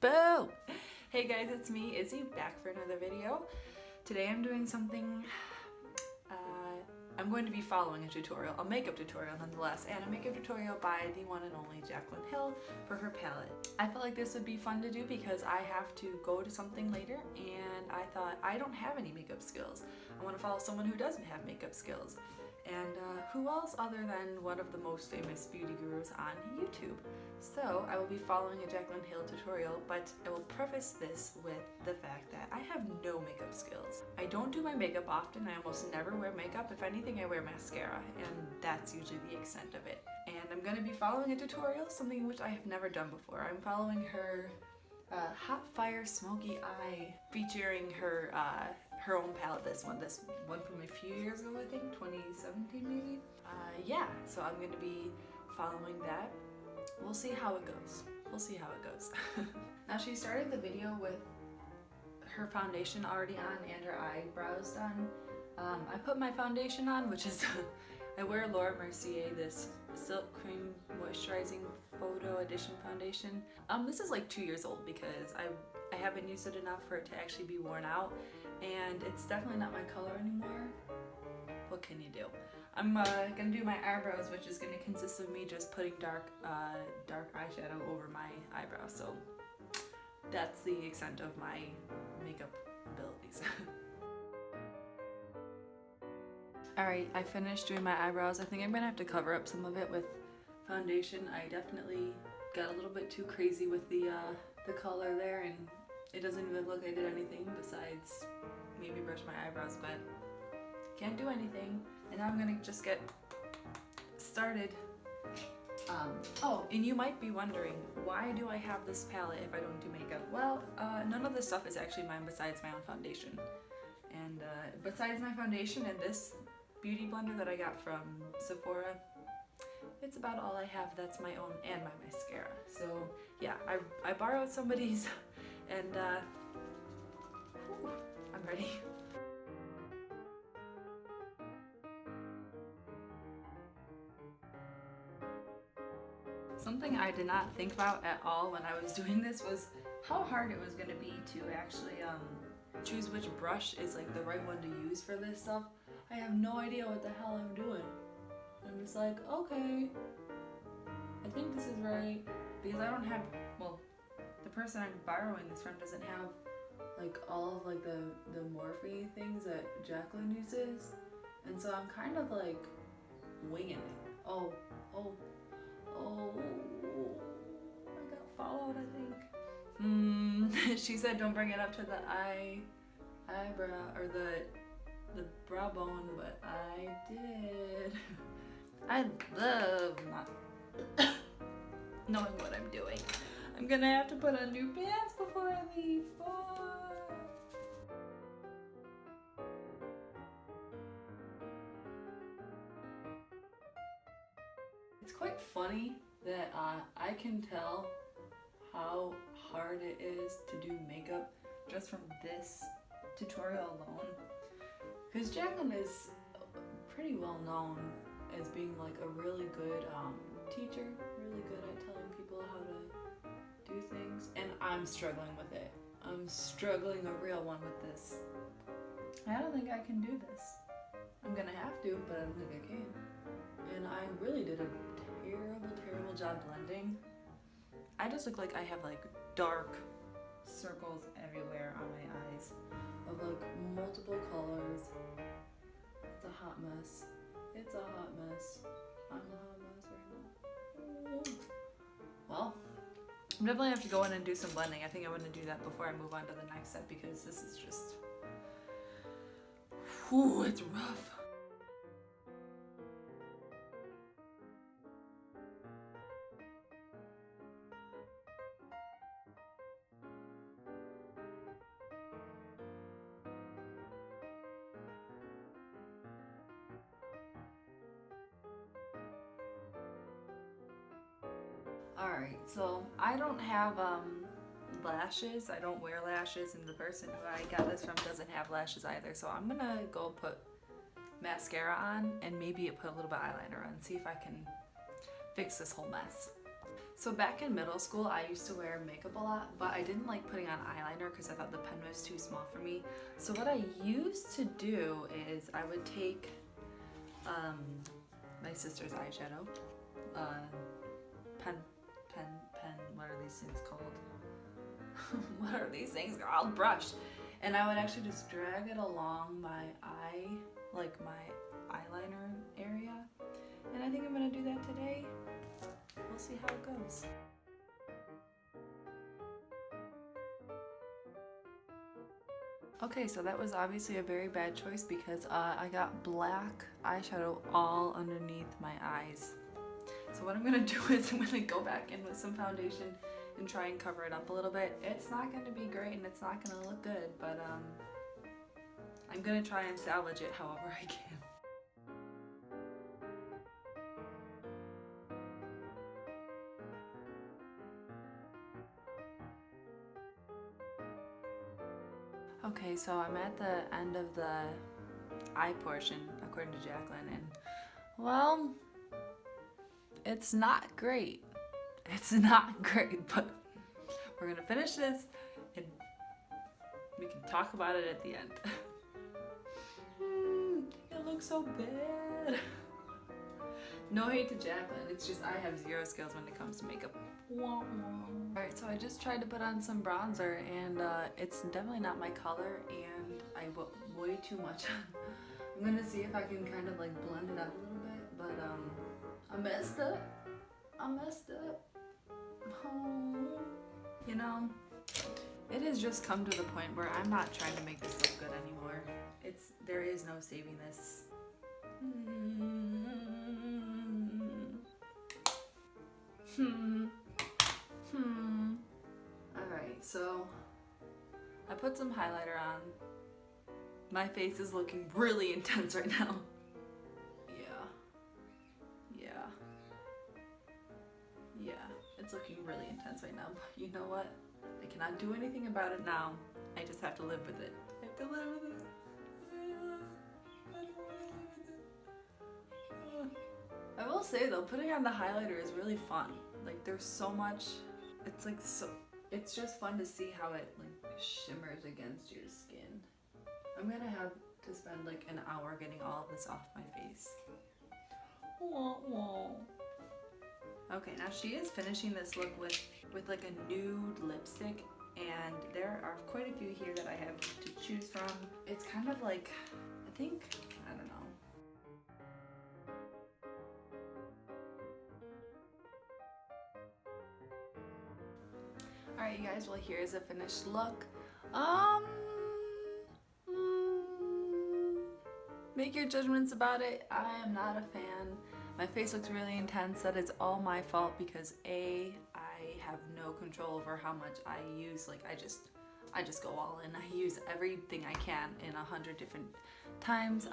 Boo! Hey guys, it's me, Izzy, back for another video. Today I'm doing something, I'm going to be following a tutorial, a makeup tutorial nonetheless, and a makeup tutorial by the one and only Jaclyn Hill for her palette. I felt like this would be fun to do because I have to go to something later and I thought I don't have any makeup skills. I want to follow someone who doesn't have makeup skills. And who else other than one of the most famous beauty gurus on YouTube? So I will be following a Jaclyn Hill tutorial, but I will preface this with the fact that I have no makeup skills. I don't do my makeup often. I almost never wear makeup. If anything, I wear mascara, and that's usually the extent of it. And I'm going to be following a tutorial, something which I have never done before. I'm following her Hot Fire Smoky Eye, featuring her own palette, this one from a few years ago, I think, 2017 maybe? Yeah, so I'm going to be following that. We'll see how it goes. We'll see how it goes. Now she started the video with her foundation already on and her eyebrows done. I put my foundation on, which is, I wear Laura Mercier, this Silk Cream Moisturizing Photo Edition foundation. This is like 2 years old because I haven't used it enough for it to actually be worn out, and it's definitely not my color anymore. What can you do? I'm gonna do my eyebrows, which is gonna consist of me just putting dark eyeshadow over my eyebrows. So that's the extent of my makeup abilities. Alright, I finished doing my eyebrows. I think I'm gonna have to cover up some of it with foundation. I definitely got a little bit too crazy with the color there, and it doesn't even look like I did anything besides maybe brush my eyebrows, but can't do anything. And now I'm gonna just get started. Oh, and you might be wondering, why do I have this palette if I don't do makeup? Well, none of this stuff is actually mine besides my own foundation. And besides my foundation and this beauty blender that I got from Sephora, it's about all I have that's my own, and my mascara. So yeah, I borrowed somebody's, and I'm ready. Something I did not think about at all when I was doing this was how hard it was going to be to actually choose which brush is like the right one to use for this stuff. I have no idea what the hell I'm doing. I'm just like, okay, I think this is right, because I don't have, well, the person I'm borrowing this from doesn't have like all of like the Morphe things that Jaclyn uses, and so I'm kind of like winging it. Oh, I got followed, I think. She said don't bring it up to the eyebrow, or the brow bone, but I did. I love not knowing what I'm doing. I'm gonna have to put on new pants before I leave. It's quite funny that I can tell how hard it is to do makeup just from this tutorial alone, because Jaclyn is pretty well known as being like a really good teacher, really good at telling people how to do things, and I'm struggling with it. I'm struggling a real one with this. I don't think I can do this. I'm gonna have to, but I don't think I can. And I really did a terrible job blending. I just look like I have like dark circles everywhere on my eyes of like multiple colors. It's a hot mess. It's a hot mess. I'm a hot mess right now. Well, I'm definitely gonna have to go in and do some blending. I think I want to do that before I move on to the next step, because this is just, whew, it's rough. Alright, so I don't have lashes. I don't wear lashes, and the person who I got this from doesn't have lashes either. So I'm gonna go put mascara on and maybe put a little bit of eyeliner on, see if I can fix this whole mess. So back in middle school, I used to wear makeup a lot, but I didn't like putting on eyeliner because I thought the pen was too small for me. So what I used to do is I would take my sister's eyeshadow, pen, what are these things called? What are these things called? Brush. And I would actually just drag it along my eye, like my eyeliner area. And I think I'm gonna do that today. We'll see how it goes. Okay, so that was obviously a very bad choice because I got black eyeshadow all underneath my eyes. So what I'm gonna do is I'm gonna go back in with some foundation and try and cover it up a little bit. It's not gonna be great and it's not gonna look good, but I'm gonna try and salvage it however I can. Okay, so I'm at the end of the eye portion, according to Jaclyn, and well, it's not great. It's not great, but we're gonna finish this and we can talk about it at the end. It looks so bad. No hate to Jaclyn, it's just I have zero skills when it comes to makeup. Alright, so I just tried to put on some bronzer and it's definitely not my color and I put way too much on. I'm gonna see if I can kind of like blend it out a little bit, but I messed up. Oh. You know, it has just come to the point where I'm not trying to make this look good anymore. There is no saving this. Alright, so I put some highlighter on. My face is looking really intense right now. Yeah, it's looking really intense right now, but you know what? I cannot do anything about it now. I just have to live with it. I have to live with it. I will say though, putting on the highlighter is really fun. Like there's so much, it's just fun to see how it like shimmers against your skin. I'm gonna have to spend like an hour getting all of this off my face. Okay, now she is finishing this look with like a nude lipstick, and there are quite a few here that I have to choose from. It's kind of like, I don't know. Alright you guys, well here's a finished look. Make your judgments about it. I am not a fan. My face looks really intense. That is all my fault because I have no control over how much I use. Like I just go all in. I use everything I can in 100 different times.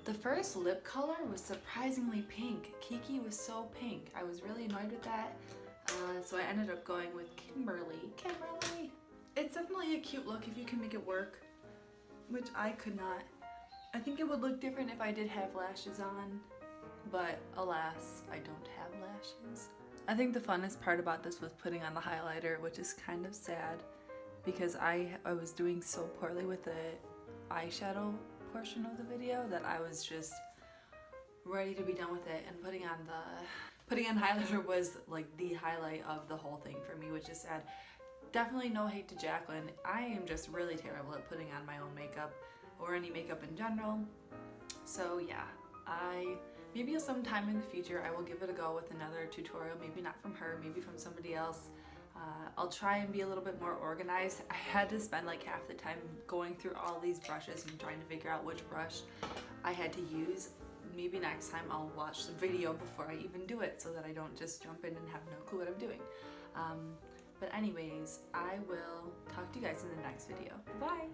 The first lip color was surprisingly pink. Kiki was so pink. I was really annoyed with that. So I ended up going with Kimberly. It's definitely a cute look if you can make it work, which I could not. I think it would look different if I did have lashes on, but alas, I don't have lashes. I think the funnest part about this was putting on the highlighter, which is kind of sad because I was doing so poorly with the eyeshadow portion of the video that I was just ready to be done with it, and putting on highlighter was like the highlight of the whole thing for me, which is sad. Definitely no hate to Jaclyn. I am just really terrible at putting on my own makeup or any makeup in general. So yeah, maybe sometime in the future I will give it a go with another tutorial, maybe not from her, maybe from somebody else. I'll try and be a little bit more organized. I had to spend like half the time going through all these brushes and trying to figure out which brush I had to use. Maybe next time I'll watch the video before I even do it so that I don't just jump in and have no clue what I'm doing. But anyways, I will talk to you guys in the next video. Bye!